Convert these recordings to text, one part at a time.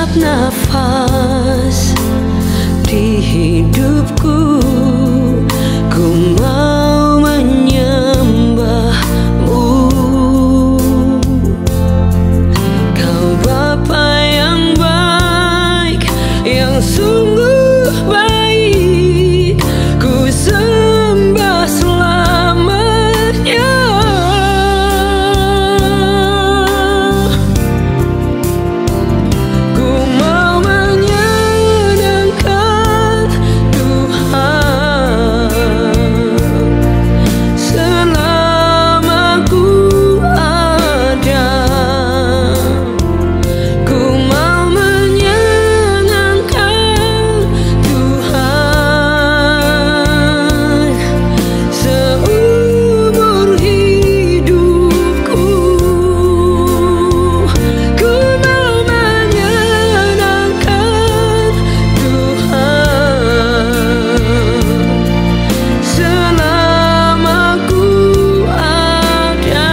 setiap nafas di hidupku, ku mau menyembahmu. Kau Bapa yang baik, yang sungguh baik, ku sembah selamanya. Ku mau menyenangkan Tuhan selama ku ada. Ku mau menyenangkan Tuhan seumur hidupku. Ku mau menyenangkan Tuhan selama ku ada.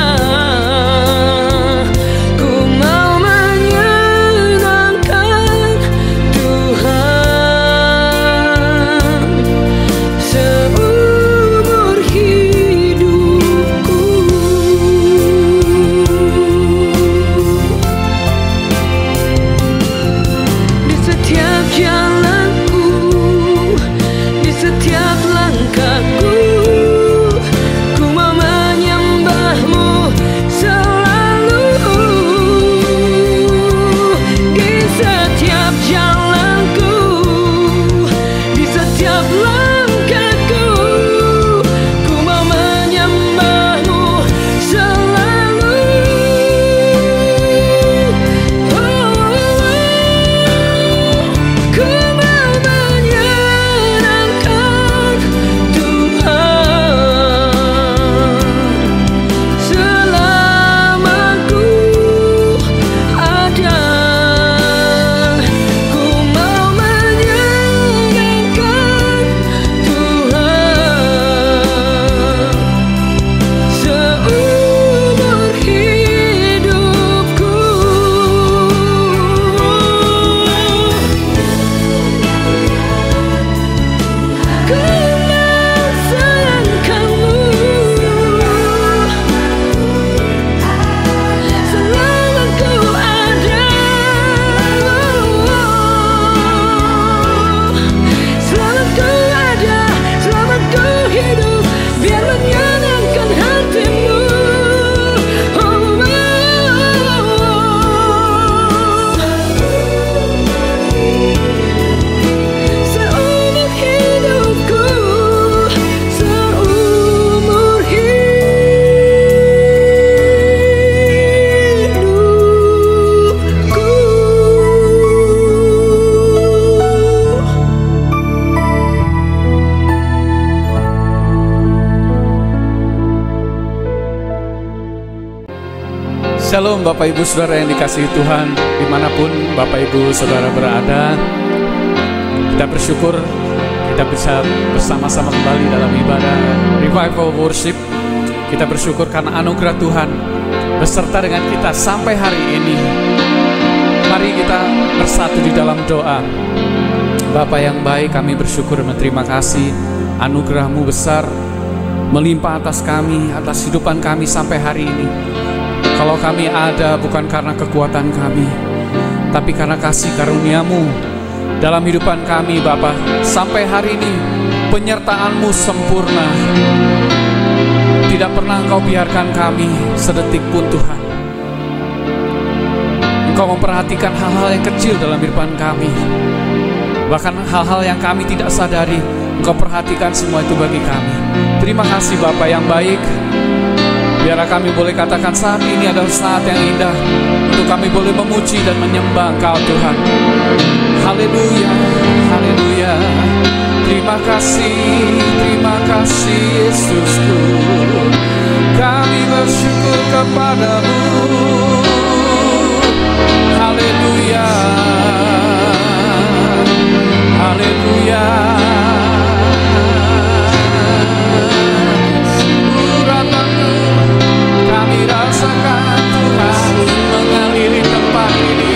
Ku mau menyenangkan Tuhan seumur hidupku. Di setiap jalanku, di setiap langkahku, ku mau menyembahmu selalu. Di setiap jalanku, di setiap langkahku, ku mau menyembahmu selalu. Ku mau menyenangkan Tuhan selama ku ada. Ku mau menyenangkan Tuhan seumur hidupku. Ku mau sayangkanmu selama ku ada. Selama ku ada, selama ku hidup, biar menyenangkan hatimu. Seumur hidupku, seumur hidupku. Shalom Bapak Ibu Saudara yang dikasihi Tuhan, dimanapun Bapak Ibu Saudara berada. Kita bersyukur kita bisa bersama-sama kembali dalam ibadah Revival Worship. Kita bersyukur karena anugerah Tuhan beserta dengan kita sampai hari ini. Mari kita bersatu di dalam doa. Bapa yang baik, kami bersyukur dan berterima kasih. Anugerah-Mu besar melimpah atas kami, atas hidupan kami sampai hari ini. Kalau kami ada bukan karena kekuatan kami, tapi karena kasih karunia-Mu dalam hidupan kami Bapa. Sampai hari ini penyertaan-Mu sempurna. Tidak pernah Engkau biarkan kami sedetik pun Tuhan. Engkau memperhatikan hal-hal yang kecil dalam kehidupan kami. Bahkan hal-hal yang kami tidak sadari, Engkau perhatikan semua itu bagi kami. Terima kasih Bapa yang baik. Biarlah kami boleh katakan saat ini adalah saat yang indah untuk kami boleh memuji dan menyembah Engkau Tuhan. Haleluya, haleluya. Terima kasih Yesusku. Kami bersyukur kepadamu. Haleluya, haleluya. Urapan-Mu kami rasakan Tuhan mengaliri tempat ini.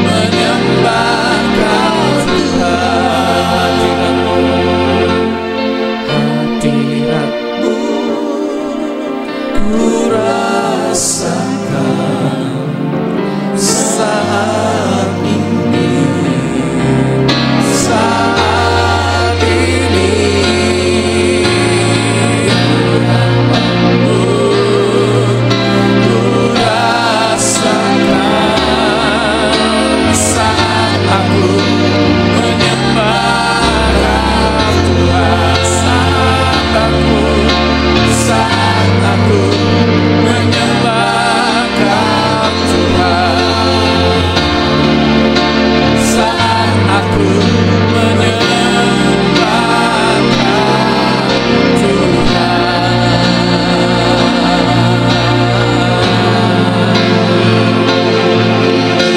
menyembah Kau Tuhan. Hadirat-Mu ku rasakan saat ini, saat ini. Rahmat-Mu ku rasakan saat aku menyembah Kau Tuhan. Saat aku menyembah Kau Tuhan, saat aku menyembah Kau Tuhan.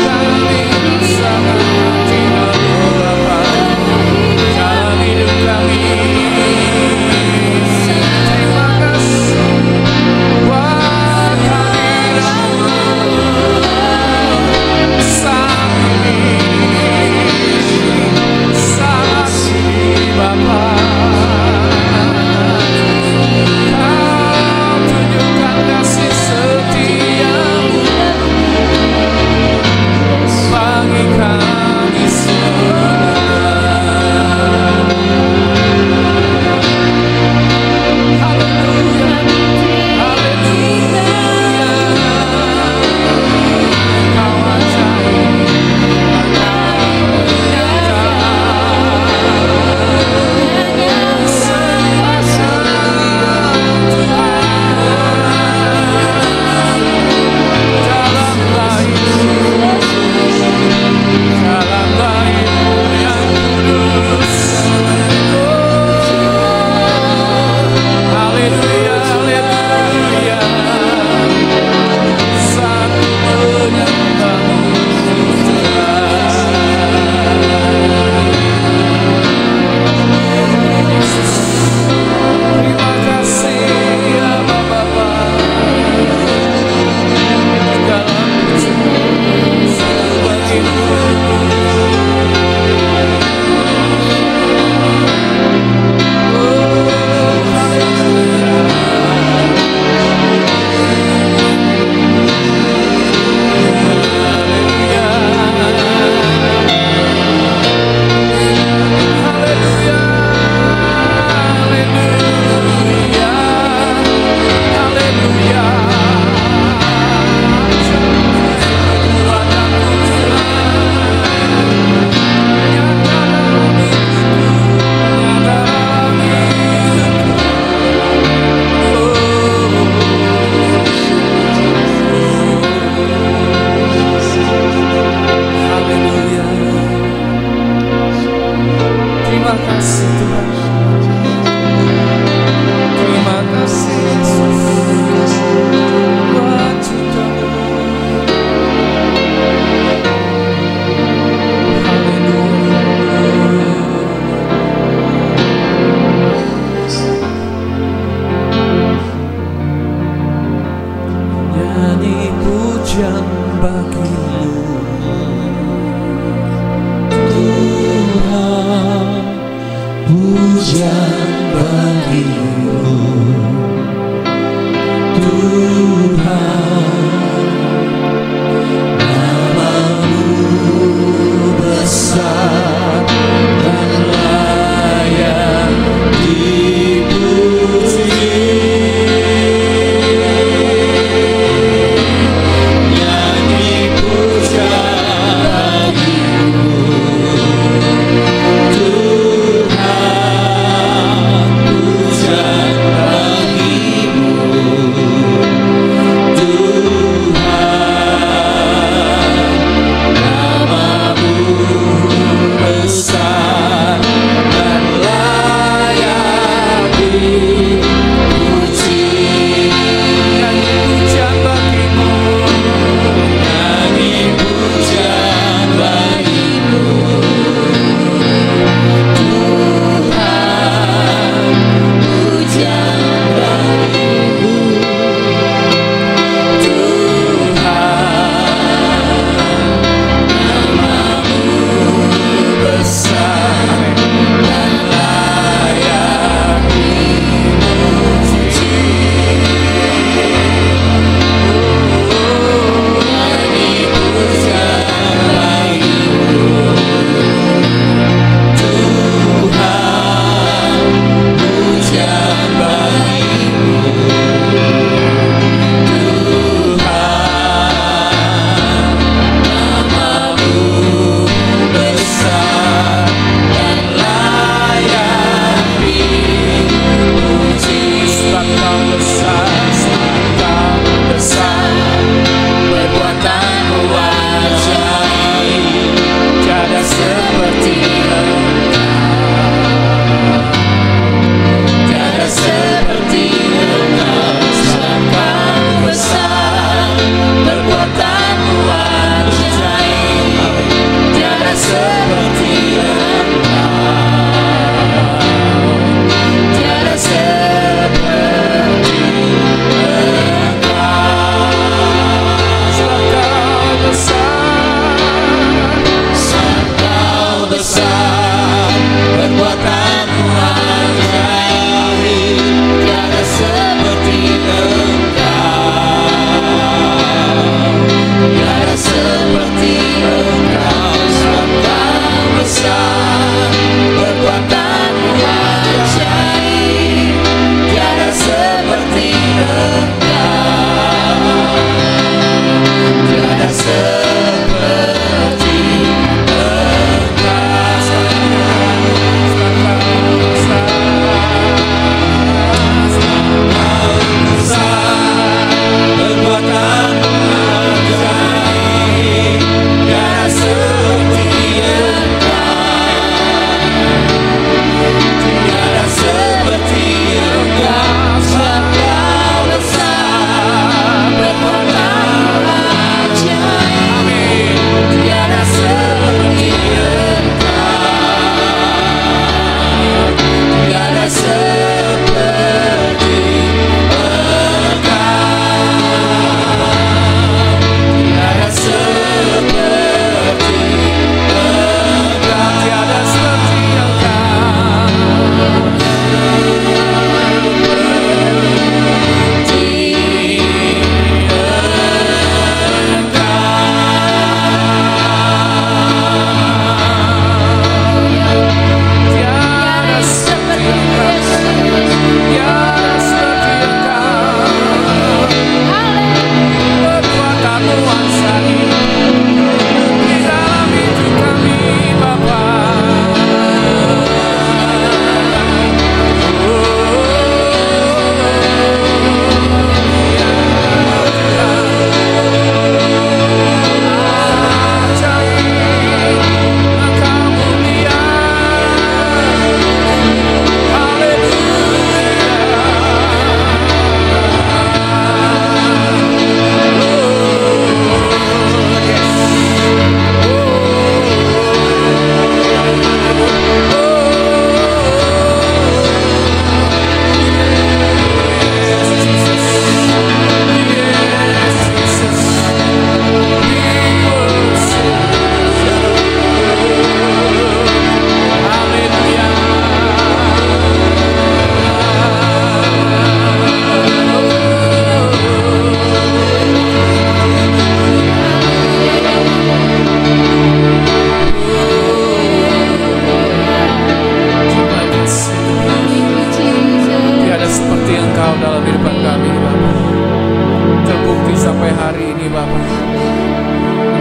Kami sangat tidak berapa dalam hidup kami. Terima kasih buat hadirat-Mu saat ini Bapa. Kau tunjukkan kasih setia-Mu bagi kami semua. Haleluya, haleluya. Kau ajaib, Kau nyata. Sembah dalam baik-Mu yang kudus. Haleluya, haleluya. Saat menyembah-Mu Tuhan. Yesus, terima kasih ya Bapa. Dalam bagi-Mu. Terima kasih Tuhan. Terima kasih Yesus buat cinta-Mu. Haleluya. Nyanyi pujian bagi-Mu Tuhan, pujian bagi-Mu Tuhan. Nama-Mu besar dan layak dipuji. Nyanyi pujian bagi-Mu Tuhan, pujian bagi-Mu.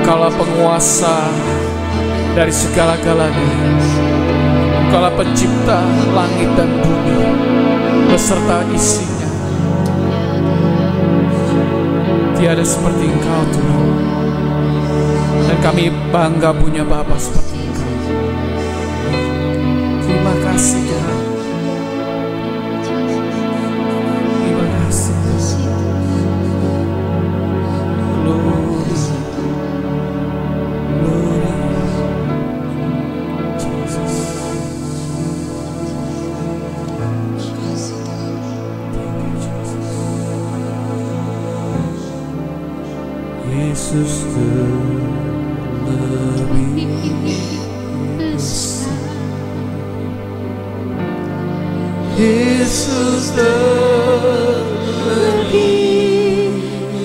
Engkaulah penguasa dari segala-galanya. Engkaulah pencipta langit dan bumi beserta isinya. Tiada seperti Engkau, Tuhan. Dan kami bangga punya Bapa seperti Engkau. Terima kasih, Tuhan. Terima kasih. Yesus terlebih besar. Yesus terlebih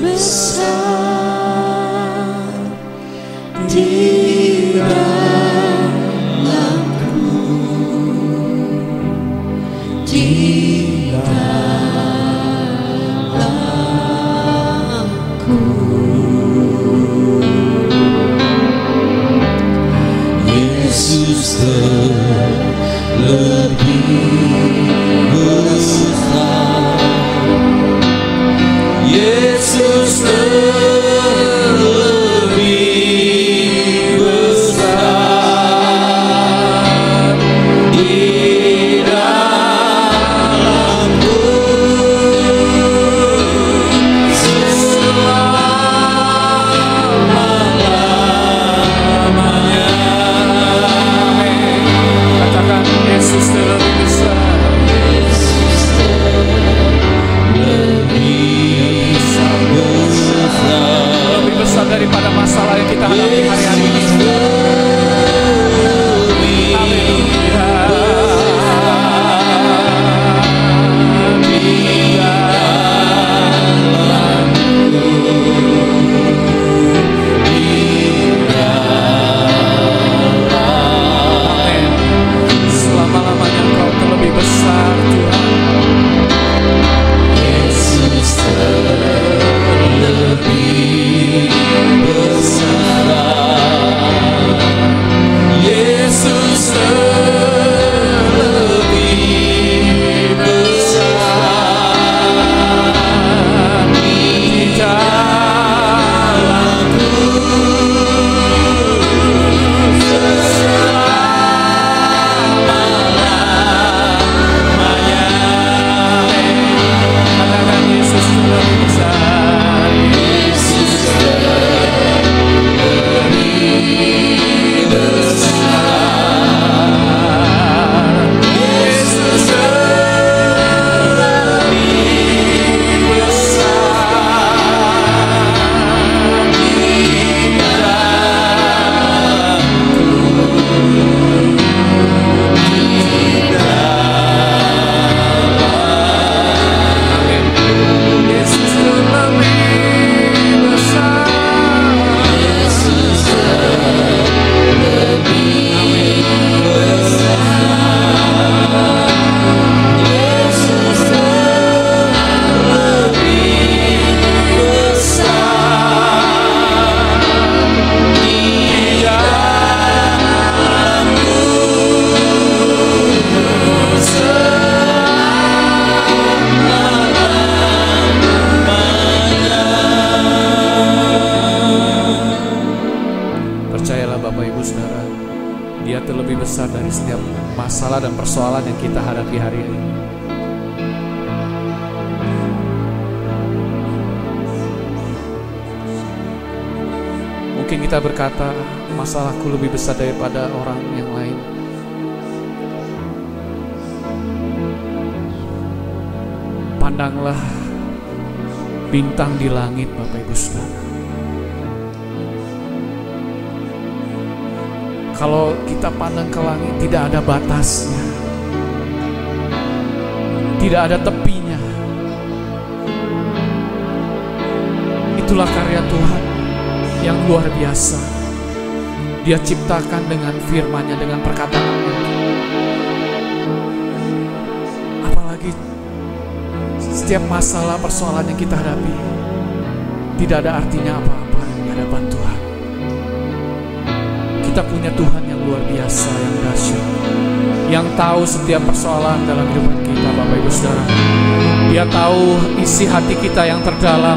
besar di dalamku, di dalamku. Yesus terlebih besar. Yesus terlebih besar di dalamku selama-lamanya. Katakan Yesus terlebih besar. Yesus Percayalah Bapak Ibu Saudara, Dia terlebih besar dari setiap masalah dan persoalan yang kita hadapi hari ini. Mungkin kita berkata, masalahku lebih besar daripada orang yang lain. Pandanglah bintang di langit, Bapak Ibu Saudara. Kalau kita pandang ke langit, tidak ada batasnya, tidak ada tepinya. Itulah karya Tuhan yang luar biasa. Dia ciptakan dengan firman-Nya, dengan perkataan-Nya. Apalagi setiap masalah persoalan yang kita hadapi tidak ada artinya apa-apa di hadapan Tuhan. Kita punya Tuhan yang luar biasa, yang dahsyat, yang tahu setiap persoalan dalam kehidupan kita, Bapak Ibu Saudara. Dia tahu isi hati kita yang terdalam.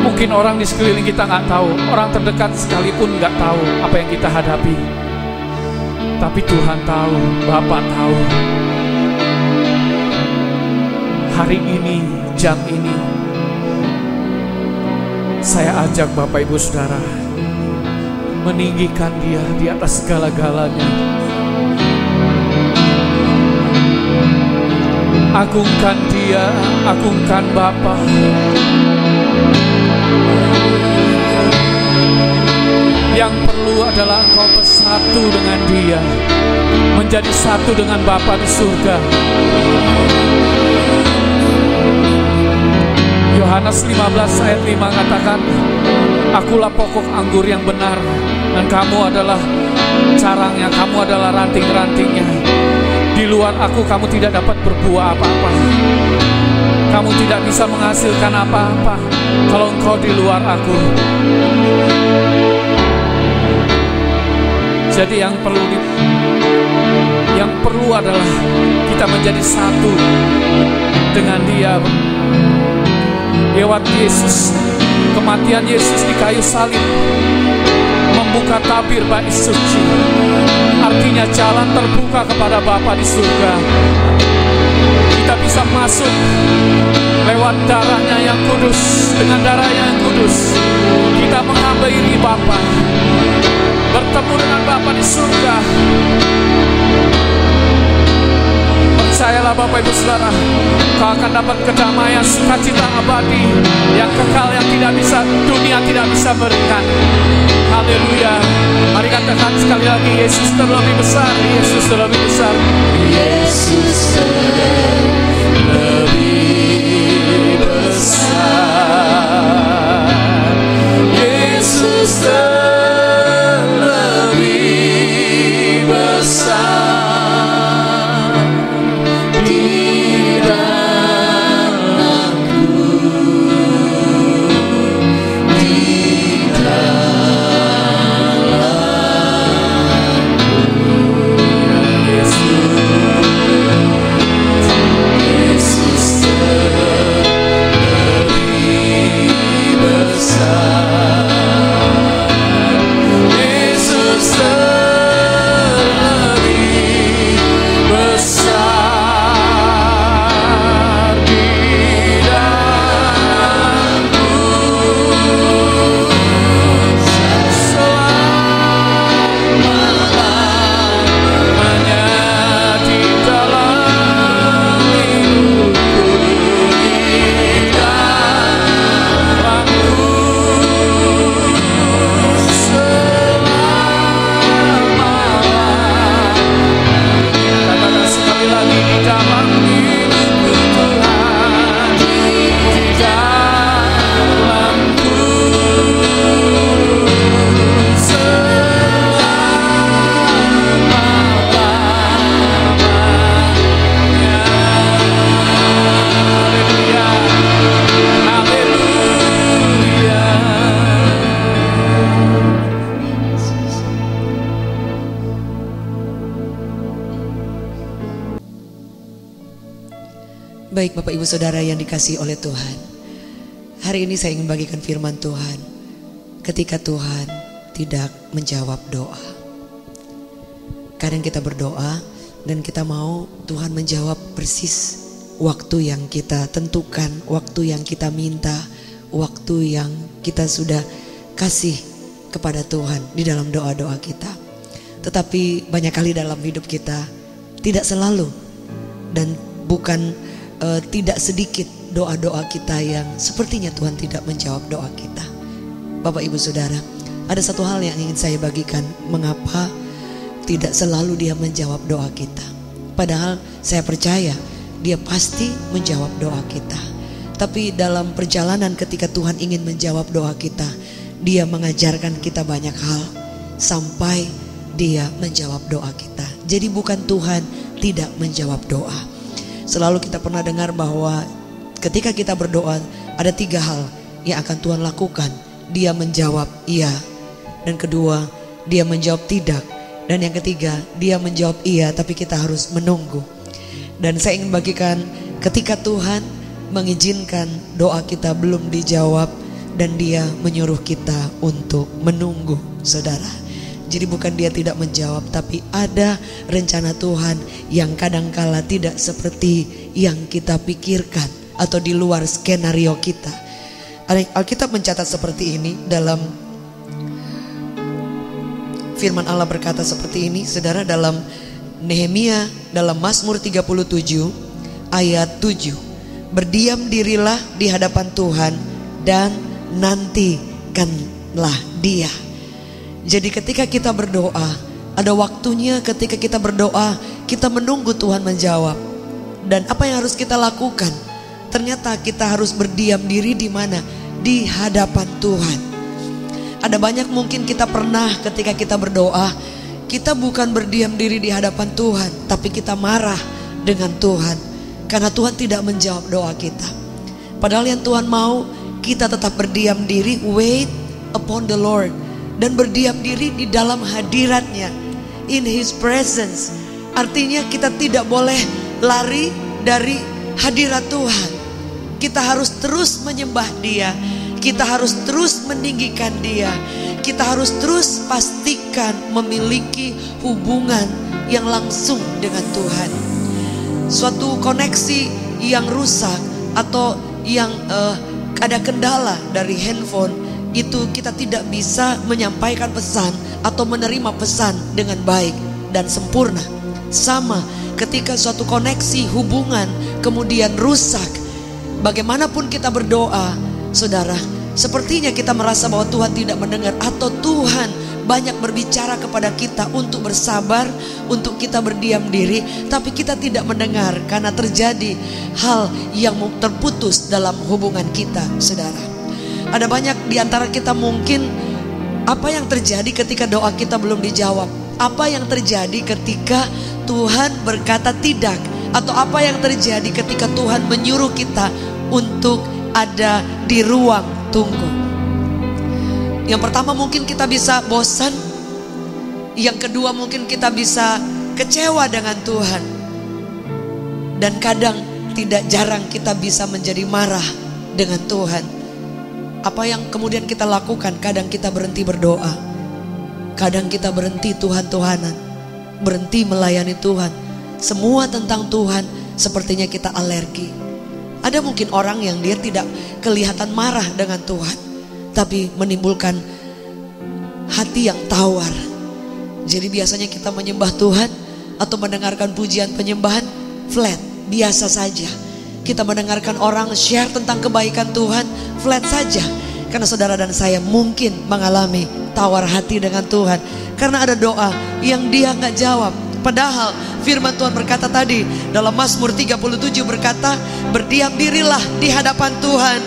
Mungkin orang di sekeliling kita nggak tahu, orang terdekat sekalipun nggak tahu apa yang kita hadapi. Tapi Tuhan tahu, Bapa tahu. Hari ini, jam ini, saya ajak Bapak Ibu Saudara meninggikan Dia di atas segala-galanya. Agungkan Dia, agungkan Bapa. Yang perlu adalah engkau bersatu dengan Dia, menjadi satu dengan Bapa di surga. Yohanes 15 ayat 5 katakan, akulah pokok anggur yang benar, dan kamu adalah carangnya, kamu adalah ranting-rantingnya. Di luar aku kamu tidak dapat berbuah apa-apa. Kamu tidak bisa menghasilkan apa-apa kalau engkau di luar aku. Jadi yang perlu adalah kita menjadi satu dengan Dia. Lewat Yesus, kematian Yesus di kayu salib membuka tabir bait suci. Artinya jalan terbuka kepada Bapa di surga. Kita bisa masuk lewat darahnya yang kudus. Dengan darahnya yang kudus kita menghampiri Bapa, bertemu dengan Bapa di surga. Percayalah Bapak Ibu Saudara, kau akan dapat kedamaian, sukacita abadi yang kekal, yang tidak bisa, dunia tidak bisa berikan. Haleluya. Mari katakan sekali lagi, Yesus terlebih besar, Yesus terlebih besar, Yesus terlebih besar, Yesus terlebih besar. Baik Bapak Ibu Saudara yang dikasihi oleh Tuhan, hari ini saya ingin bagikan firman Tuhan. ketika Tuhan tidak menjawab doa. Kadang kita berdoa dan kita mau Tuhan menjawab persis waktu yang kita tentukan, waktu yang kita minta, waktu yang kita sudah kasih kepada Tuhan di dalam doa-doa kita. Tetapi banyak kali dalam hidup kita tidak selalu, dan bukan tidak sedikit doa-doa kita yang sepertinya Tuhan tidak menjawab doa kita. Bapak Ibu Saudara, ada satu hal yang ingin saya bagikan, mengapa tidak selalu Dia menjawab doa kita. Padahal saya percaya Dia pasti menjawab doa kita. Tapi dalam perjalanan ketika Tuhan ingin menjawab doa kita, Dia mengajarkan kita banyak hal sampai Dia menjawab doa kita. Jadi bukan Tuhan tidak menjawab doa. Selalu kita pernah dengar bahwa ketika kita berdoa ada 3 hal yang akan Tuhan lakukan. Dia menjawab iya, dan kedua Dia menjawab tidak, dan yang ketiga Dia menjawab iya tapi kita harus menunggu. Dan saya ingin bagikan ketika Tuhan mengizinkan doa kita belum dijawab dan Dia menyuruh kita untuk menunggu, saudara. Jadi bukan Dia tidak menjawab, tapi ada rencana Tuhan yang kadangkala tidak seperti yang kita pikirkan atau di luar skenario kita. Alkitab mencatat seperti ini, dalam firman Allah berkata seperti ini, saudara, dalam Nehemia, dalam Mazmur 37 ayat 7. Berdiam dirilah di hadapan Tuhan dan nantikanlah Dia. Jadi ketika kita berdoa, ada waktunya ketika kita berdoa, kita menunggu Tuhan menjawab. Dan apa yang harus kita lakukan? Ternyata kita harus berdiam diri di mana? Di hadapan Tuhan. Ada banyak mungkin kita pernah ketika kita berdoa, kita bukan berdiam diri di hadapan Tuhan, tapi kita marah dengan Tuhan karena Tuhan tidak menjawab doa kita. Padahal yang Tuhan mau kita tetap berdiam diri, wait upon the Lord, dan berdiam diri di dalam hadiratnya, in His presence. Artinya kita tidak boleh lari dari hadirat Tuhan. Kita harus terus menyembah Dia, kita harus terus meninggikan Dia, kita harus terus pastikan memiliki hubungan yang langsung dengan Tuhan. Suatu koneksi yang rusak atau yang ada kendala dari handphone, itu kita tidak bisa menyampaikan pesan atau menerima pesan dengan baik dan sempurna. Sama ketika suatu koneksi hubungan kemudian rusak, bagaimanapun kita berdoa, saudara, sepertinya kita merasa bahwa Tuhan tidak mendengar, atau Tuhan banyak berbicara kepada kita untuk bersabar, untuk kita berdiam diri, tapi kita tidak mendengar karena terjadi hal yang terputus dalam hubungan kita, saudara. Ada banyak di antara kita mungkin, apa yang terjadi ketika doa kita belum dijawab? Apa yang terjadi ketika Tuhan berkata tidak? Atau apa yang terjadi ketika Tuhan menyuruh kita untuk ada di ruang tunggu? Yang pertama mungkin kita bisa bosan. Yang kedua mungkin kita bisa kecewa dengan Tuhan. Dan kadang tidak jarang kita bisa menjadi marah dengan Tuhan. Apa yang kemudian kita lakukan? Kadang kita berhenti berdoa, kadang kita berhenti Tuhan-Tuhanan, berhenti melayani Tuhan. Semua tentang Tuhan sepertinya kita alergi. Ada mungkin orang yang dia tidak kelihatan marah dengan Tuhan, tapi menimbulkan hati yang tawar. Jadi biasanya kita menyembah Tuhan atau mendengarkan pujian penyembahan flat, biasa saja. Kita mendengarkan orang share tentang kebaikan Tuhan, flat saja. Karena saudara dan saya mungkin mengalami tawar hati dengan Tuhan, karena ada doa yang Dia nggak jawab. Padahal firman Tuhan berkata tadi dalam Mazmur 37 berkata, berdiam dirilah di hadapan Tuhan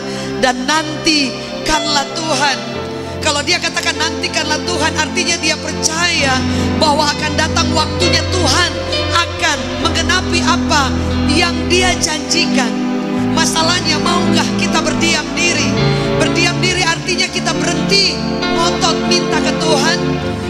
dan nantikanlah Tuhan. Kalau Dia katakan nantikanlah Tuhan, artinya Dia percaya bahwa akan datang waktunya Tuhan akan menggenapi apa yang Dia janjikan. Masalahnya, maukah kita berdiam diri? Berdiam diri artinya kita berhenti ngotot minta ke Tuhan,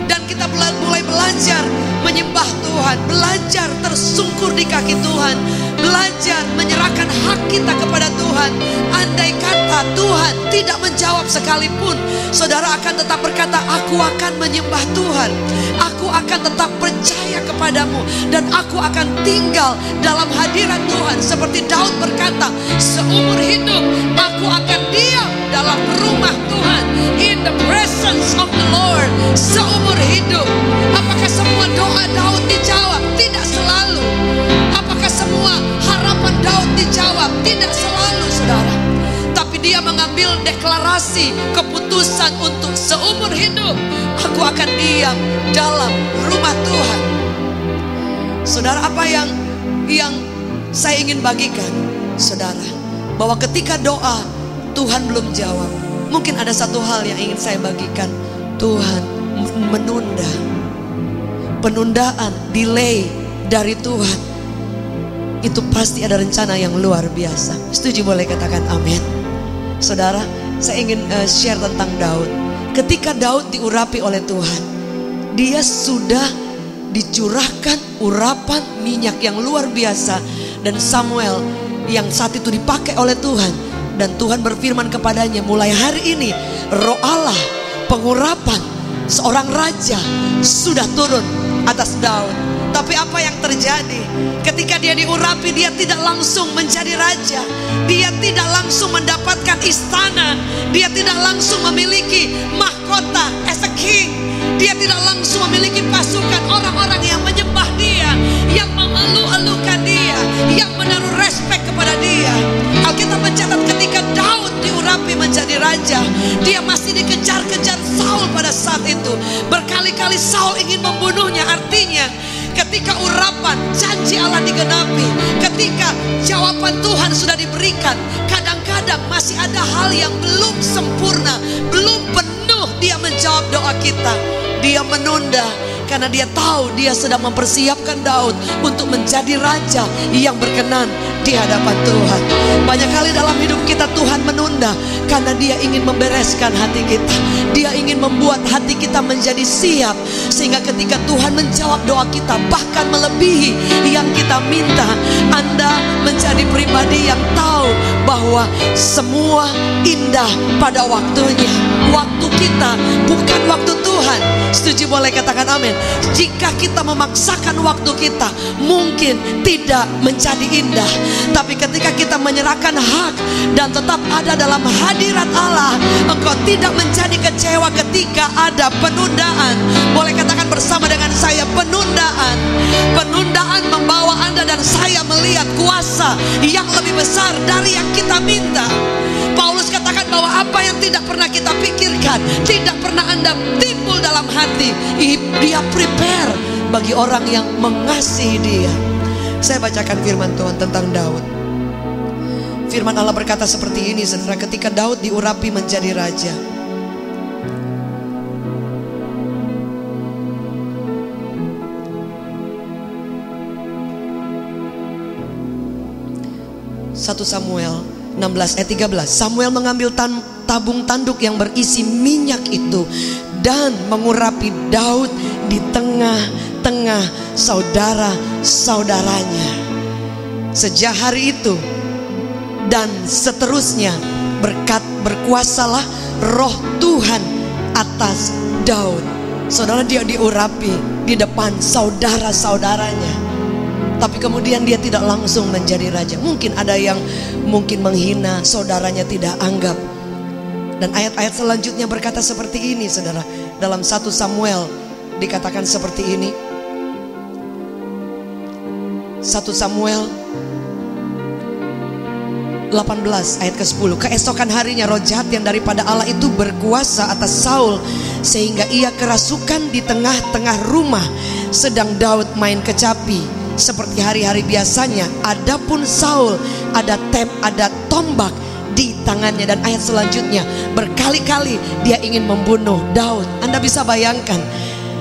dan kita mulai belajar menyembah Tuhan, belajar tersungkur di kaki Tuhan, belajar menyerahkan hak kita kepada Tuhan. Andai kata Tuhan tidak menjawab sekalipun, saudara akan tetap berkata, aku akan menyembah Tuhan, aku akan tetap percaya kepadamu, dan aku akan tinggal dalam hadirat Tuhan. Seperti Daud berkata, seumur hidup aku akan diam dalam rumah Tuhan, in the presence of the Lord, seumur hidup. Apakah semua doa Daud dijawab? Tidak selalu. Apakah semua harapan Daud dijawab? Tidak selalu, saudara. Tapi dia mengambil deklarasi, keputusan untuk seumur hidup aku akan diam dalam rumah Tuhan. Saudara, apa yang saya ingin bagikan, saudara, bahwa ketika doa Tuhan belum jawab, mungkin ada satu hal yang ingin saya bagikan. Tuhan menunda. Penundaan, delay dari Tuhan, itu pasti ada rencana yang luar biasa. Setuju, boleh katakan amin. Saudara, saya ingin share tentang Daud. Ketika Daud diurapi oleh Tuhan, dia sudah dicurahkan urapan minyak yang luar biasa. Dan Samuel yang saat itu dipakai oleh Tuhan, dan Tuhan berfirman kepadanya, mulai hari ini Roh Allah, pengurapan seorang raja sudah turun atas Daud. Tapi apa yang terjadi? Ketika dia diurapi, dia tidak langsung menjadi raja. Dia tidak langsung mendapatkan istana. Dia tidak langsung memiliki mahkota as a king. Dia tidak langsung memiliki pasukan orang-orang yang menyembah dia, yang mengeluh-elukan dia, yang menaruh respek kepada dia. Alkitab mencatat ketika Daud diurapi menjadi raja, dia masih dikejar-kejar Saul pada saat itu. Berkali-kali Saul ingin membunuhnya. Artinya ketika urapan janji Allah digenapi, ketika jawaban Tuhan sudah diberikan, kadang-kadang masih ada hal yang belum sempurna, belum penuh dia menjawab doa kita. Dia menunda karena dia tahu dia sedang mempersiapkan Daud untuk menjadi raja yang berkenan di hadapan Tuhan. Banyak kali dalam hidup kita Tuhan menunda karena dia ingin membereskan hati kita. Dia ingin membuat hati kita menjadi siap, sehingga ketika Tuhan menjawab doa kita, bahkan melebihi yang kita minta, Anda menjadi pribadi yang tahu bahwa semua indah pada waktunya. Waktu kita bukan waktu Tuhan. Setuju, boleh katakan amin. Jika kita memaksakan waktu kita, mungkin tidak menjadi indah. Tapi ketika kita menyerahkan hak dan tetap ada dalam hadirat Allah, engkau tidak menjadi kecewa ketika ada penundaan. Boleh katakan bersama dengan saya, penundaan. Penundaan membawa Anda dan saya melihat kuasa yang lebih besar dari yang kita minta. Paulus katakan bahwa apa yang tidak pernah kita pikirkan, tidak pernah Anda timbul dalam hati, dia prepare bagi orang yang mengasihi dia. Saya bacakan firman Tuhan tentang Daud. Firman Allah berkata seperti ini, saudara, ketika Daud diurapi menjadi raja. Satu Samuel 16 ayat 13. Samuel mengambil tabung tanduk yang berisi minyak itu dan mengurapi Daud di tengah-tengah saudara-saudaranya. Sejak hari itu dan seterusnya berkuasalah roh Tuhan atas Daud. Saudara, dia diurapi di depan saudara-saudaranya. Tapi kemudian dia tidak langsung menjadi raja. Mungkin ada yang mungkin menghina, saudaranya tidak anggap. Dan ayat-ayat selanjutnya berkata seperti ini, saudara. Dalam 1 Samuel dikatakan seperti ini. 1 Samuel 18 ayat ke-10. Keesokan harinya roh jahat yang daripada Allah itu berkuasa atas Saul, sehingga ia kerasukan di tengah-tengah rumah, sedang Daud main kecapi seperti hari-hari biasanya. Adapun Saul ada tombak di tangannya. Dan ayat selanjutnya, berkali-kali dia ingin membunuh Daud. Anda bisa bayangkan,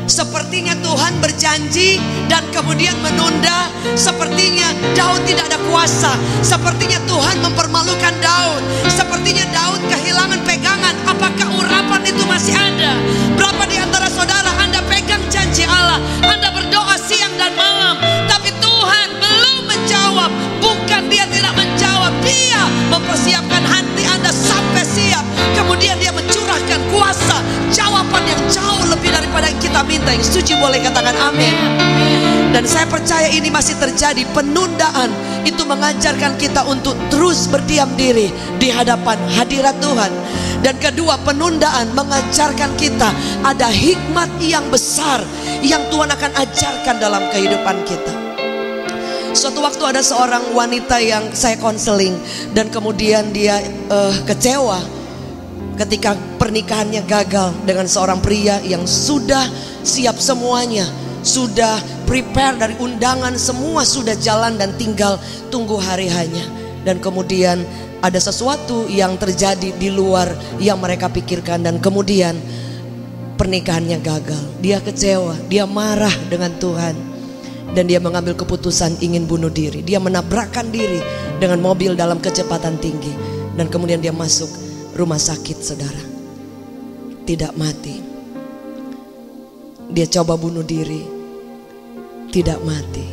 sepertinya Tuhan berjanji dan kemudian menunda. Sepertinya Daud tidak ada kuasa. Sepertinya Tuhan mempermalukan Daud. Sepertinya Daud kehilangan pegangan. Apakah urapan itu masih ada? Berapa di antara saudara Anda pegang janji Allah? Anda berdoa siang dan malam, tapi Tuhan belum menjawab. Bukan dia tidak menjawab, dia mempersiapkan hati Anda sampai siap kita minta. Yang setuju boleh katakan amin. Dan saya percaya ini masih terjadi. Penundaan itu mengajarkan kita untuk terus berdiam diri di hadapan hadirat Tuhan. Dan kedua, penundaan mengajarkan kita ada hikmat yang besar yang Tuhan akan ajarkan dalam kehidupan kita. Suatu waktu ada seorang wanita yang saya konseling, dan kemudian dia kecewa ketika pernikahannya gagal dengan seorang pria yang sudah siap semuanya, sudah prepare dari undangan, semua sudah jalan dan tinggal tunggu hari hanya. Dan kemudian ada sesuatu yang terjadi di luar yang mereka pikirkan, dan kemudian pernikahannya gagal. Dia kecewa, dia marah dengan Tuhan, dan dia mengambil keputusan ingin bunuh diri. Dia menabrakkan diri dengan mobil dalam kecepatan tinggi, dan kemudian dia masuk rumah sakit, saudara. Tidak mati. Dia coba bunuh diri, tidak mati.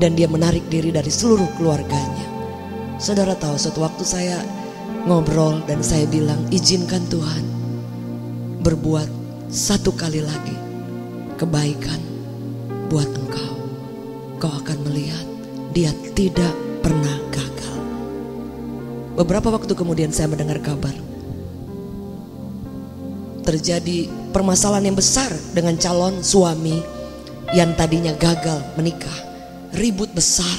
Dan dia menarik diri dari seluruh keluarganya. Saudara tahu, suatu waktu saya ngobrol dan saya bilang, izinkan Tuhan berbuat satu kali lagi kebaikan buat engkau. Kau akan melihat dia tidak pernah gagal. Beberapa waktu kemudian saya mendengar kabar terjadi permasalahan yang besar dengan calon suami yang tadinya gagal menikah. Ribut besar,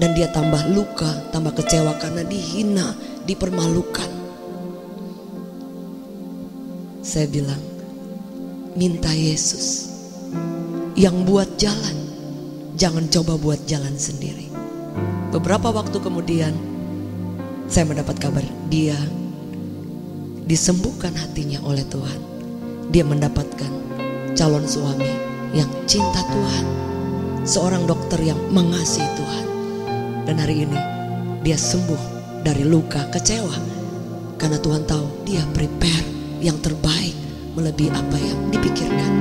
dan dia tambah luka, tambah kecewa karena dihina, dipermalukan. Saya bilang, minta Yesus yang buat jalan, jangan coba buat jalan sendiri. Beberapa waktu kemudian saya mendapat kabar dia disembuhkan hatinya oleh Tuhan. Dia mendapatkan calon suami yang cinta Tuhan, seorang dokter yang mengasihi Tuhan. Dan hari ini dia sembuh dari luka kecewa, karena Tuhan tahu dia prepare yang terbaik melebihi apa yang dipikirkan.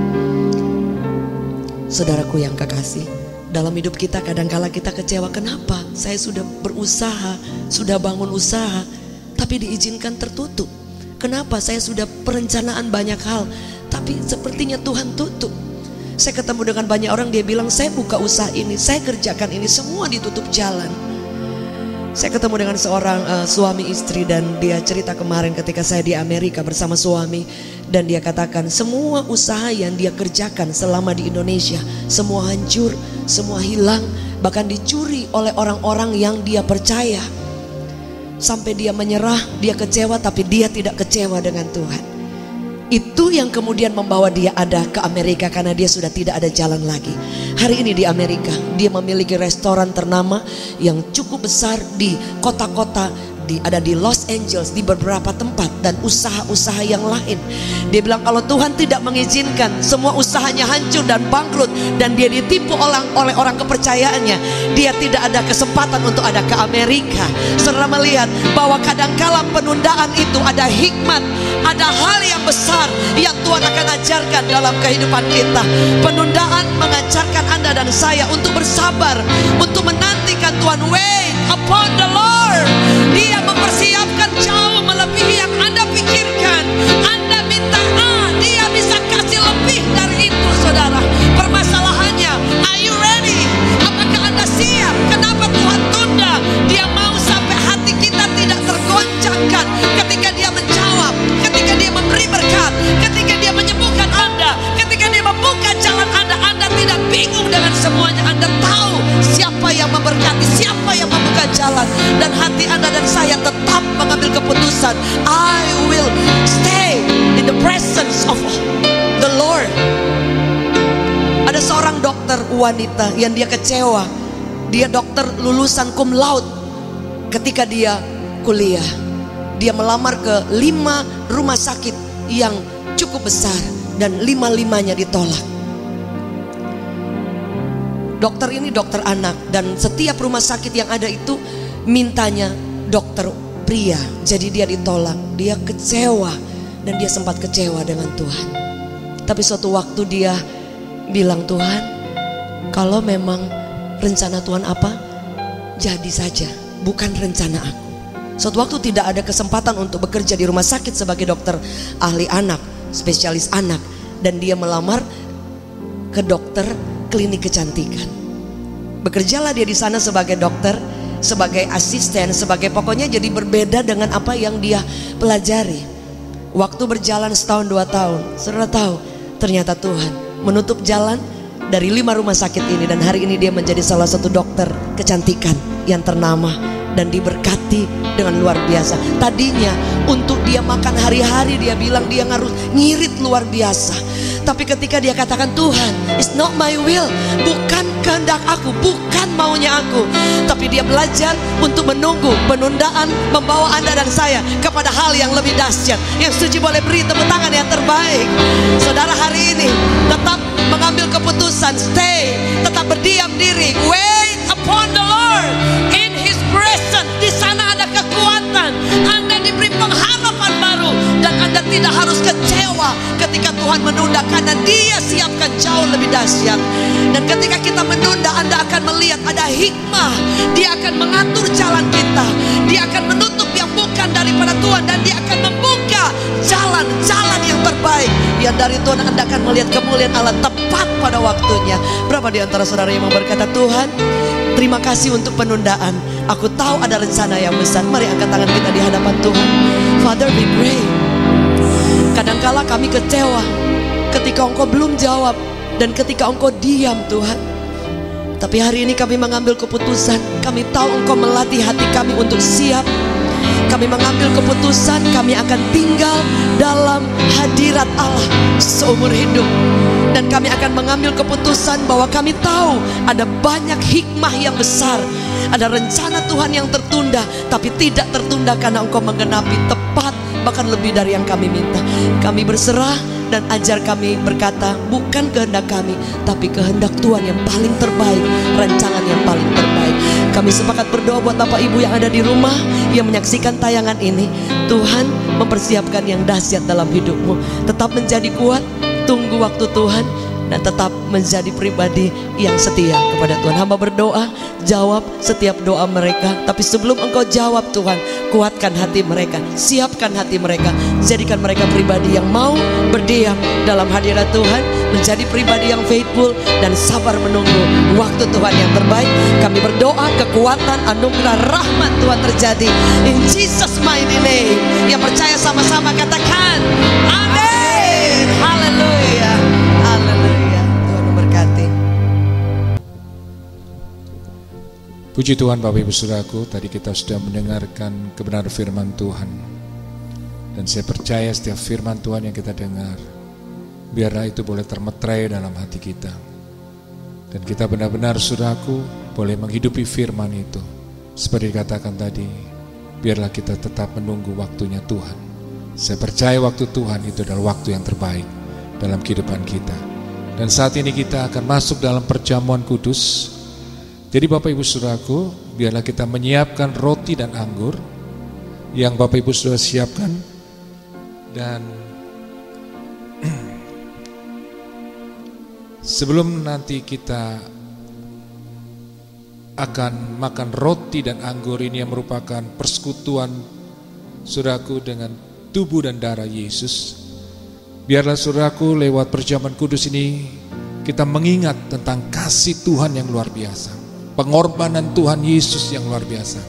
Saudaraku yang kekasih, dalam hidup kita kadangkala kita kecewa. Kenapa? Saya sudah berusaha, sudah bangun usaha, tapi diizinkan tertutup. Kenapa? Saya sudah perencanaan banyak hal, tapi sepertinya Tuhan tutup. Saya ketemu dengan banyak orang, dia bilang saya buka usaha ini, saya kerjakan ini, semua ditutup jalan. Saya ketemu dengan seorang suami istri, dan dia cerita kemarin ketika saya di Amerika bersama suami, dan dia katakan semua usaha yang dia kerjakan selama di Indonesia semua hancur, semua hilang, bahkan dicuri oleh orang-orang yang dia percaya. Sampai dia menyerah, dia kecewa, tapi dia tidak kecewa dengan Tuhan. Itu yang kemudian membawa dia ada ke Amerika, karena dia sudah tidak ada jalan lagi. Hari ini di Amerika dia memiliki restoran ternama yang cukup besar di kota-kota, ada di Los Angeles, di beberapa tempat, dan usaha-usaha yang lain. Dia bilang kalau Tuhan tidak mengizinkan, semua usahanya hancur dan bangkrut, dan dia ditipu oleh orang kepercayaannya, dia tidak ada kesempatan untuk ada ke Amerika. Saudara melihat bahwa kadangkala penundaan itu ada hikmat, ada hal yang besar yang Tuhan akan ajarkan dalam kehidupan kita. Penundaan mengajarkan Anda dan saya untuk bersabar, untuk menantikan Tuhan. Wait upon the Lord. Dia mempersiapkan jauh melebihi yang Anda pikirkan. Anda minta A, dia bisa kasih lebih dari itu, saudara. Permasalahannya, are you ready? Apakah Anda siap? Kenapa Tuhan tunda? Dia mau sampai hati kita tidak tergoncangkan ketika dia menjawab, ketika dia memberi berkat, ketika dia menyembuhkan Anda, ketika dia membuka jalan Anda. Anda tidak bingung dengan semuanya. Anda tahu siapa yang memberkati, siapa yang membuka jalan, dan hati Anda dan saya tetap mengambil keputusan, I will stay in the presence of the Lord. Ada seorang dokter wanita yang dia kecewa. Dia dokter lulusan cum laude. Ketika dia kuliah, dia melamar ke 5 rumah sakit yang cukup besar, dan 5-5-nya ditolak. Dokter ini dokter anak, dan setiap rumah sakit yang ada itu mintanya dokter pria. Jadi dia ditolak, dia kecewa, dan dia sempat kecewa dengan Tuhan. Tapi suatu waktu dia bilang, Tuhan, kalau memang rencana Tuhan apa, jadi saja, bukan rencana aku. Suatu waktu tidak ada kesempatan untuk bekerja di rumah sakit sebagai dokter ahli anak, spesialis anak. dan dia melamar ke dokter klinik kecantikan. Bekerjalah dia di sana sebagai dokter, sebagai asisten, sebagai pokoknya jadi berbeda dengan apa yang dia pelajari. Waktu berjalan setahun 2 tahun, saudara tahu ternyata Tuhan menutup jalan dari 5 rumah sakit ini, dan hari ini dia menjadi salah satu dokter kecantikan yang ternama dan diberkati dengan luar biasa. Tadinya untuk dia makan hari-hari dia bilang dia harus ngirit luar biasa. Tapi ketika dia katakan, Tuhan, it's not my will, bukan kehendak aku, bukan maunya aku, tapi dia belajar untuk menunggu. Penundaan membawa Anda dan saya kepada hal yang lebih dahsyat. Yang setuju boleh beri tepuk tangan yang terbaik. Saudara hari ini tetap mengambil keputusan, stay, tetap berdiam diri, wait upon the Lord in His presence. Di sana ada kekuatan, Anda diberi pengharapan baru, dan Anda tidak harus kecewa ketika Tuhan menunda, karena Dia siapkan jauh lebih dahsyat. Dan ketika kita menunda, Anda akan melihat ada hikmah. Dia akan mengatur jalan kita, Dia akan menutup yang bukan daripada Tuhan, dan Dia akan membuka jalan-jalan yang terbaik yang dari Tuhan. Anda akan melihat kemuliaan Allah tepat pada waktunya. Berapa di antara saudara yang mau berkata, Tuhan, terima kasih untuk penundaan, aku tahu ada rencana yang besar. Mari angkat tangan kita di hadapan Tuhan. Father, we pray. Kadangkala kami kecewa ketika Engkau belum jawab dan ketika Engkau diam, Tuhan. Tapi hari ini kami mengambil keputusan. Kami tahu Engkau melatih hati kami untuk siap. Kami mengambil keputusan kami akan tinggal dalam hadirat Allah seumur hidup. Dan kami akan mengambil keputusan bahwa kami tahu ada banyak hikmah yang besar. Ada rencana Tuhan yang tertunda, tapi tidak tertunda karena Engkau menggenapi tepat, bahkan lebih dari yang kami minta. Kami berserah dan ajar kami berkata, bukan kehendak kami, tapi kehendak Tuhan yang paling terbaik, rancangan yang paling terbaik. Kami sepakat berdoa buat Bapak Ibu yang ada di rumah, yang menyaksikan tayangan ini. Tuhan mempersiapkan yang dahsyat dalam hidupmu. Tetap menjadi kuat, tunggu waktu Tuhan, dan tetap menjadi pribadi yang setia kepada Tuhan. Hamba berdoa, jawab setiap doa mereka. Tapi sebelum Engkau jawab Tuhan, kuatkan hati mereka, siapkan hati mereka, jadikan mereka pribadi yang mau berdiam dalam hadirat Tuhan, menjadi pribadi yang faithful dan sabar menunggu waktu Tuhan yang terbaik. Kami berdoa kekuatan, anugerah, rahmat Tuhan terjadi in Jesus mighty name. Yang percaya sama-sama katakan amin. Haleluya, haleluya. Tuhan memberkati. Puji Tuhan Bapak Ibu Saudaraku, tadi kita sudah mendengarkan kebenaran firman Tuhan. Dan saya percaya setiap firman Tuhan yang kita dengar, biarlah itu boleh termeterai dalam hati kita. Dan kita benar-benar saudaraku boleh menghidupi firman itu. Seperti dikatakan tadi, biarlah kita tetap menunggu waktunya Tuhan. Saya percaya waktu Tuhan itu adalah waktu yang terbaik dalam kehidupan kita. Dan saat ini kita akan masuk dalam perjamuan kudus. Jadi Bapak Ibu Saudaraku, biarlah kita menyiapkan roti dan anggur yang Bapak Ibu sudah siapkan. Dan sebelum nanti kita akan makan roti dan anggur ini yang merupakan persekutuan saudaraku dengan tubuh dan darah Yesus, biarlah saudaraku lewat perjamuan kudus ini kita mengingat tentang kasih Tuhan yang luar biasa, pengorbanan Tuhan Yesus yang luar biasa,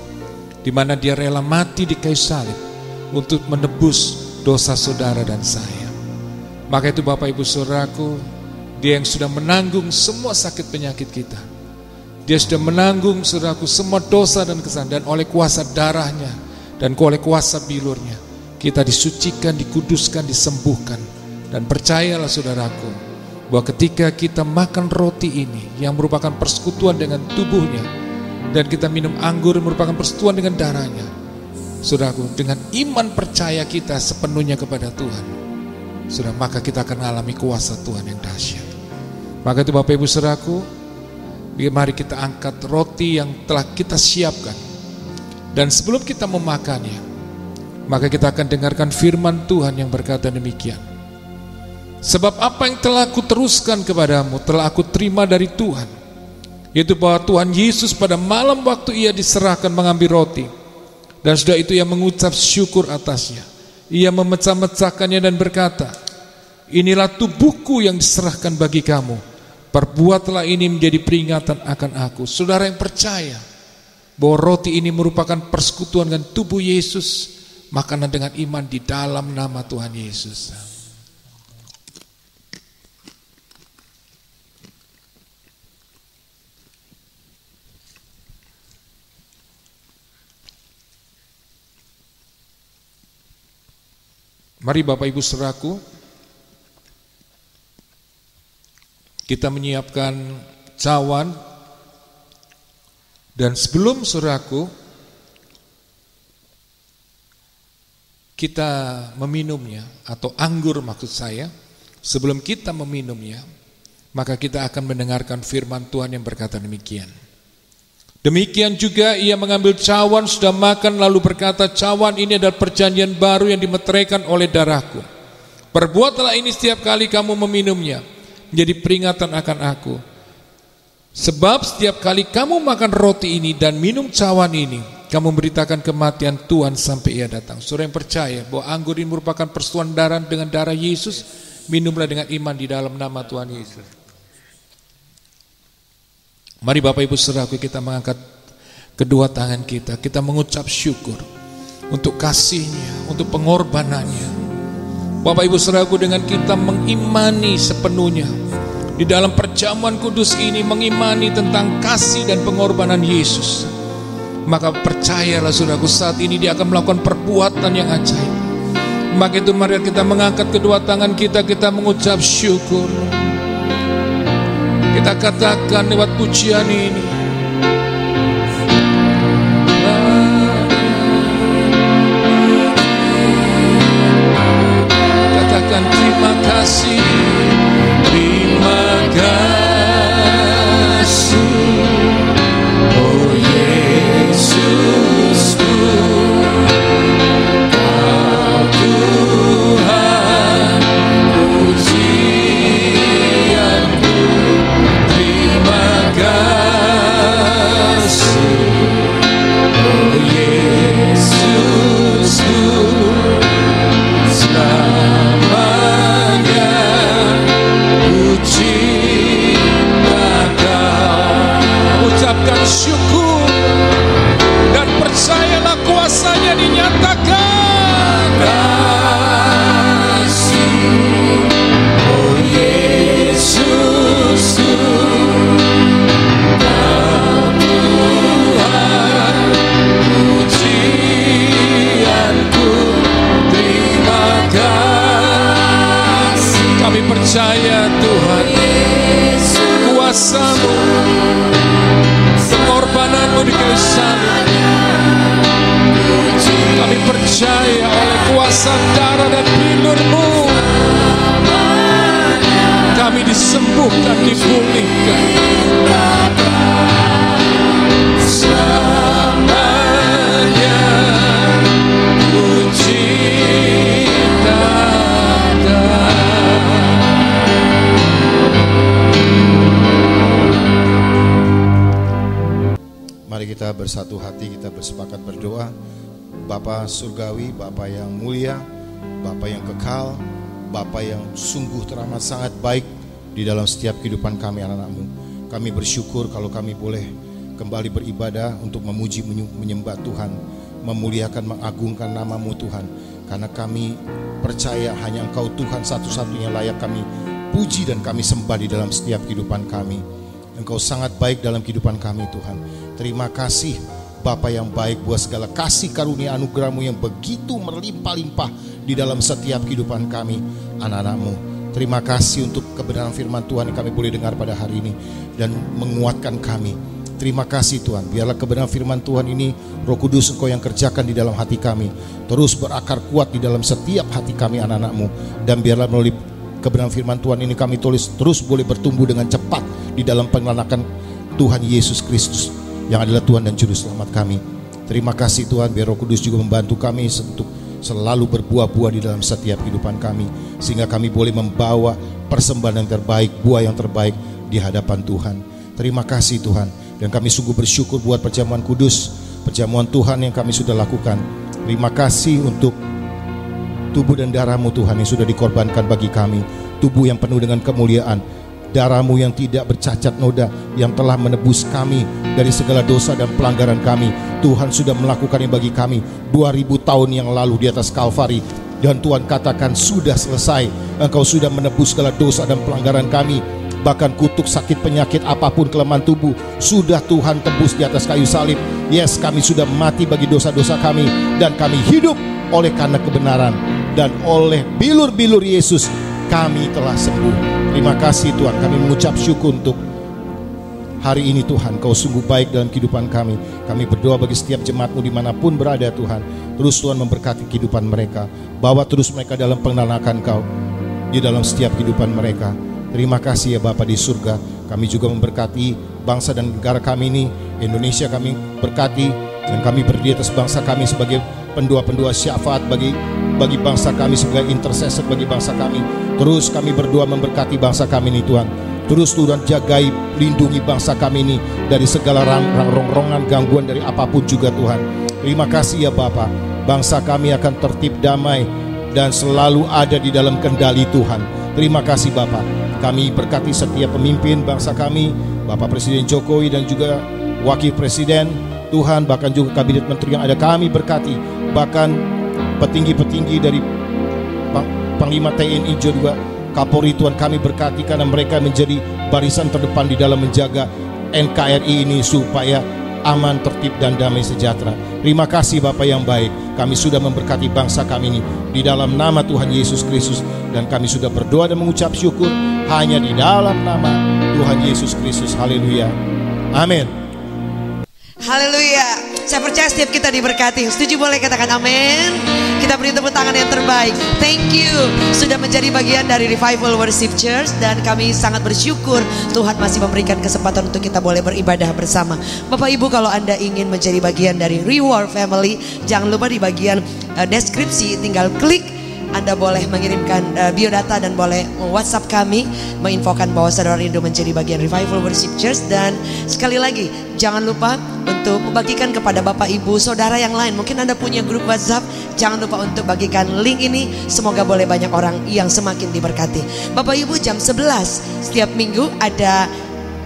di mana Dia rela mati di kayu salib untuk menebus dosa saudara dan saya. Maka itu Bapak Ibu Saudaraku, Dia yang sudah menanggung semua sakit penyakit kita. Dia sudah menanggung saudaraku semua dosa dan kesalahan, dan oleh kuasa darahnya dan oleh kuasa bilurnya kita disucikan, dikuduskan, disembuhkan. Dan percayalah saudaraku, bahwa ketika kita makan roti ini yang merupakan persekutuan dengan tubuhnya, dan kita minum anggur yang merupakan persekutuan dengan darahnya, saudaraku, dengan iman percaya kita sepenuhnya kepada Tuhan, saudara, maka kita akan alami kuasa Tuhan yang dahsyat. Maka itu Bapak Ibu saudaraku, mari kita angkat roti yang telah kita siapkan. Dan sebelum kita memakannya, maka kita akan dengarkan firman Tuhan yang berkata demikian. Sebab apa yang telah aku teruskan kepadamu telah aku terima dari Tuhan, yaitu bahwa Tuhan Yesus pada malam waktu Ia diserahkan mengambil roti, dan sudah itu Ia mengucap syukur atasnya. Ia memecah-mecahkannya dan berkata, inilah tubuhku yang diserahkan bagi kamu. Perbuatlah ini menjadi peringatan akan aku. Saudara yang percaya bahwa roti ini merupakan persekutuan dengan tubuh Yesus, makanan dengan iman di dalam nama Tuhan Yesus. Mari Bapak Ibu Saudaraku, kita menyiapkan cawan, dan sebelum saudaraku kita meminumnya, atau anggur maksud saya, sebelum kita meminumnya, maka kita akan mendengarkan firman Tuhan yang berkata demikian. Demikian juga ia mengambil cawan sudah makan lalu berkata, cawan ini adalah perjanjian baru yang dimeteraikan oleh darahku. Perbuatlah ini setiap kali kamu meminumnya menjadi peringatan akan aku. Sebab setiap kali kamu makan roti ini dan minum cawan ini, kamu memberitakan kematian Tuhan sampai ia datang. Saudara yang percaya bahwa anggur ini merupakan persetujuan darah dengan darah Yesus, minumlah dengan iman di dalam nama Tuhan Yesus. Mari Bapak Ibu Saudaraku, kita mengangkat kedua tangan kita mengucap syukur untuk kasih-Nya, untuk pengorbanannya. Bapak Ibu Saudaraku, dengan kita mengimani sepenuhnya di dalam perjamuan kudus ini, mengimani tentang kasih dan pengorbanan Yesus, maka percayalah saudaraku, saat ini Dia akan melakukan perbuatan yang ajaib. Maka itu mari kita mengangkat kedua tangan kita mengucap syukur. Kita katakan lewat pujian ini, katakan terima kasih, terima kasih, oh Yesusku, Kau Tuhan pujianku. Terima kasih, oh Yesusku, selamanya puji Kau. Ucapkan syukur dan percayalah kuasa-Nya dinyatakan. Kasih, oh Yesusku, Kau Tuhan pujianku. Terima kasih. Kami percaya Tuhan, kuasa-Mu, pengorbanan-Mu di kayu salib. Kami percaya oleh kuasa darah dan pilur-Mu, kami disembuhkan, dipulihkan. Selamanya puji Mari kita bersatu hati, kita bersepakat berdoa. Bapa Surgawi, Bapa yang mulia, Bapa yang kekal, Bapa yang sungguh teramat sangat baik di dalam setiap kehidupan kami anak-Mu. Kami bersyukur kalau kami boleh kembali beribadah untuk memuji menyembah Tuhan, memuliakan mengagungkan nama-Mu Tuhan. Karena kami percaya hanya Engkau Tuhan satu-satunya layak kami puji dan kami sembah di dalam setiap kehidupan kami. Engkau sangat baik dalam kehidupan kami Tuhan. Terima kasih Bapa yang baik buat segala kasih karunia anugerah-Mu yang begitu berlimpah-limpah di dalam setiap kehidupan kami anak-anak-Mu. Terima kasih untuk kebenaran firman Tuhan yang kami boleh dengar pada hari ini dan menguatkan kami. Terima kasih Tuhan, biarlah kebenaran firman Tuhan ini Roh Kudus Engkau yang kerjakan di dalam hati kami, terus berakar kuat di dalam setiap hati kami anak-anak-Mu. Dan biarlah melalui kebenaran firman Tuhan ini kami terus boleh bertumbuh dengan cepat di dalam pengenalan Tuhan Yesus Kristus yang adalah Tuhan dan Juru Selamat kami. Terima kasih Tuhan, biar Roh Kudus juga membantu kami untuk selalu berbuah-buah di dalam setiap kehidupan kami, sehingga kami boleh membawa persembahan yang terbaik, buah yang terbaik di hadapan Tuhan. Terima kasih Tuhan, dan kami sungguh bersyukur buat perjamuan kudus, perjamuan Tuhan yang kami sudah lakukan. Terima kasih untuk tubuh dan darah-Mu Tuhan yang sudah dikorbankan bagi kami, tubuh yang penuh dengan kemuliaan. Darah-Mu yang tidak bercacat noda, yang telah menebus kami dari segala dosa dan pelanggaran kami. Tuhan sudah melakukannya bagi kami 2000 tahun yang lalu di atas Kalvari. Dan Tuhan katakan sudah selesai. Engkau sudah menebus segala dosa dan pelanggaran kami. Bahkan kutuk, sakit, penyakit, apapun kelemahan tubuh sudah Tuhan tebus di atas kayu salib. Yes, kami sudah mati bagi dosa-dosa kami, dan kami hidup oleh karena kebenaran. Dan oleh bilur-bilur Yesus kami telah sembuh. Terima kasih Tuhan, kami mengucap syukur untuk hari ini Tuhan. Kau sungguh baik dalam kehidupan kami. Kami berdoa bagi setiap jemaat-Mu dimanapun berada Tuhan. Terus Tuhan memberkati kehidupan mereka. Bawa terus mereka dalam pengenalan akan Kau di dalam setiap kehidupan mereka. Terima kasih ya Bapa di surga. Kami juga memberkati bangsa dan negara kami ini, Indonesia kami berkati. Dan kami berdiri atas bangsa kami sebagai pendua-pendua syafaat bagi bangsa kami, sebagai intercessor bagi bangsa kami. Terus kami berdoa memberkati bangsa kami ini Tuhan. Terus Tuhan jagai, lindungi bangsa kami ini dari segala rongrongan, gangguan dari apapun juga Tuhan. Terima kasih ya Bapa. Bangsa kami akan tertib, damai, dan selalu ada di dalam kendali Tuhan. Terima kasih Bapa. Kami berkati setiap pemimpin bangsa kami, Bapak Presiden Jokowi dan juga Wakil Presiden Tuhan, bahkan juga kabinet menteri yang ada kami berkati. Bahkan petinggi-petinggi dari Panglima TNI juga, Kapolri Tuhan kami berkati, karena mereka menjadi barisan terdepan di dalam menjaga NKRI ini supaya aman, tertib, dan damai sejahtera. Terima kasih Bapa yang baik. Kami sudah memberkati bangsa kami ini di dalam nama Tuhan Yesus Kristus. Dan kami sudah berdoa dan mengucap syukur hanya di dalam nama Tuhan Yesus Kristus. Haleluya. Amin. Haleluya. Saya percaya setiap kita diberkati. Setuju boleh katakan amin. Kita beri tepuk tangan yang terbaik. Thank you sudah menjadi bagian dari Revival Worship Church. Dan kami sangat bersyukur Tuhan masih memberikan kesempatan untuk kita boleh beribadah bersama. Bapak Ibu, kalau Anda ingin menjadi bagian dari Reward Family, jangan lupa di bagian deskripsi tinggal klik. Anda boleh mengirimkan biodata dan boleh WhatsApp kami menginfokan bahwa saudara rindu menjadi bagian Revival Worship Church. Dan sekali lagi jangan lupa untuk membagikan kepada Bapak Ibu saudara yang lain. Mungkin Anda punya grup WhatsApp, jangan lupa untuk bagikan link ini. Semoga boleh banyak orang yang semakin diberkati. Bapak Ibu, jam 11 setiap minggu ada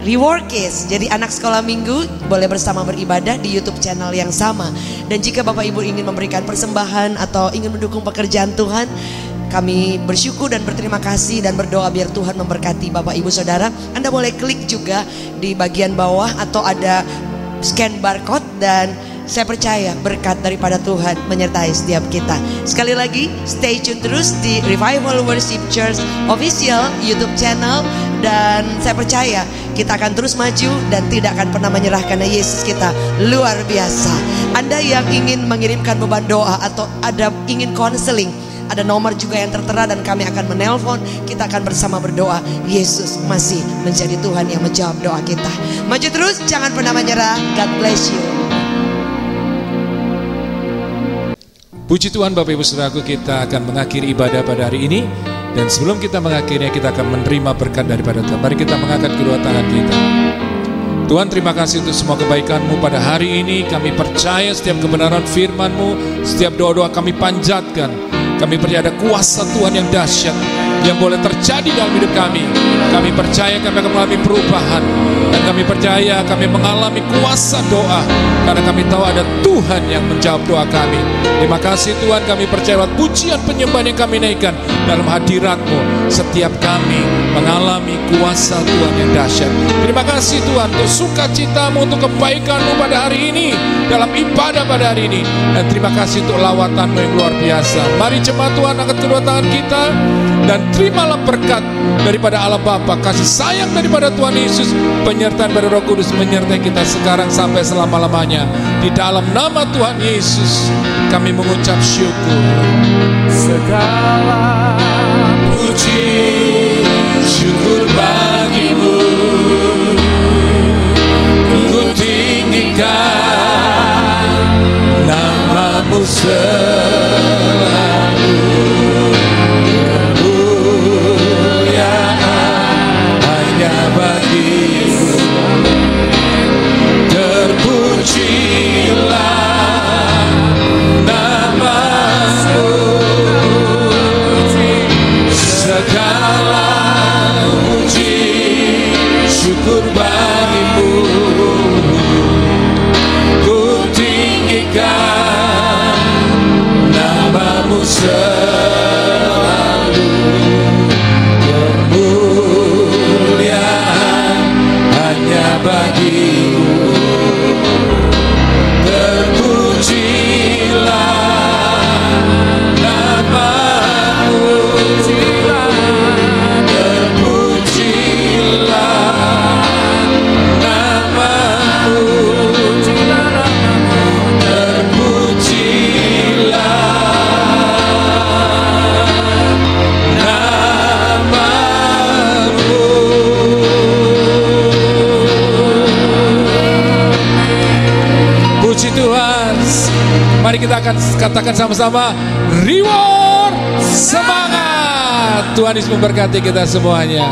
Reward Case. Jadi anak sekolah minggu boleh bersama beribadah di YouTube channel yang sama. Dan jika Bapak Ibu ingin memberikan persembahan atau ingin mendukung pekerjaan Tuhan, kami bersyukur dan berterima kasih dan berdoa biar Tuhan memberkati Bapak Ibu Saudara. Anda boleh klik juga di bagian bawah atau ada scan barcode, dan saya percaya berkat daripada Tuhan menyertai setiap kita. Sekali lagi stay tune terus di Revival Worship Church Official YouTube channel. Dan saya percaya kita akan terus maju dan tidak akan pernah menyerah, karena Yesus kita luar biasa. Anda yang ingin mengirimkan beban doa atau ada ingin konseling, ada nomor juga yang tertera dan kami akan menelpon. Kita akan bersama berdoa. Yesus masih menjadi Tuhan yang menjawab doa kita. Maju terus, jangan pernah menyerah. God bless you. Puji Tuhan Bapak Ibu Saudaraku, kita akan mengakhiri ibadah pada hari ini. Dan sebelum kita mengakhirinya, kita akan menerima berkat daripada Tuhan. Mari kita mengangkat kedua tangan kita. Tuhan, terima kasih untuk semua kebaikan-Mu pada hari ini. Kami percaya setiap kebenaran firman-Mu, setiap doa-doa kami panjatkan. Kami percaya ada kuasa Tuhan yang dahsyat yang boleh terjadi dalam hidup kami. Kami percaya kami akan mengalami perubahan. Dan kami percaya kami mengalami kuasa doa, karena kami tahu ada Tuhan yang menjawab doa kami. Terima kasih Tuhan, kami percaya lewat pujian penyembahan yang kami naikkan dalam hadirat-Mu, setiap kami mengalami kuasa Tuhan yang dahsyat. Terima kasih Tuhan untuk sukacita-Mu, untuk kebaikan-Mu pada hari ini, dalam ibadah pada hari ini. Dan terima kasih untuk lawatan-Mu yang luar biasa. Mari jemaat Tuhan angkat kedua tangan kita dan terimalah berkat daripada Allah Bapa, kasih sayang daripada Tuhan Yesus, penyertaan dari Roh Kudus menyertai kita sekarang sampai selama-lamanya. Di dalam nama Tuhan Yesus kami mengucap syukur. Segala puji syukur bagi-Mu, ku tinggikan nama-Mu selalu. Kemuliaan hanya bagi-Mu, terpujilah nama-Mu, segala syukur bagimu, ku tinggikan namamu selalu, kemuliaan hanya bagimu. Terpujilah namamu, Tuhan. Mari kita akan katakan sama-sama, reward, semangat. Tuhan Yesus memberkati kita semuanya.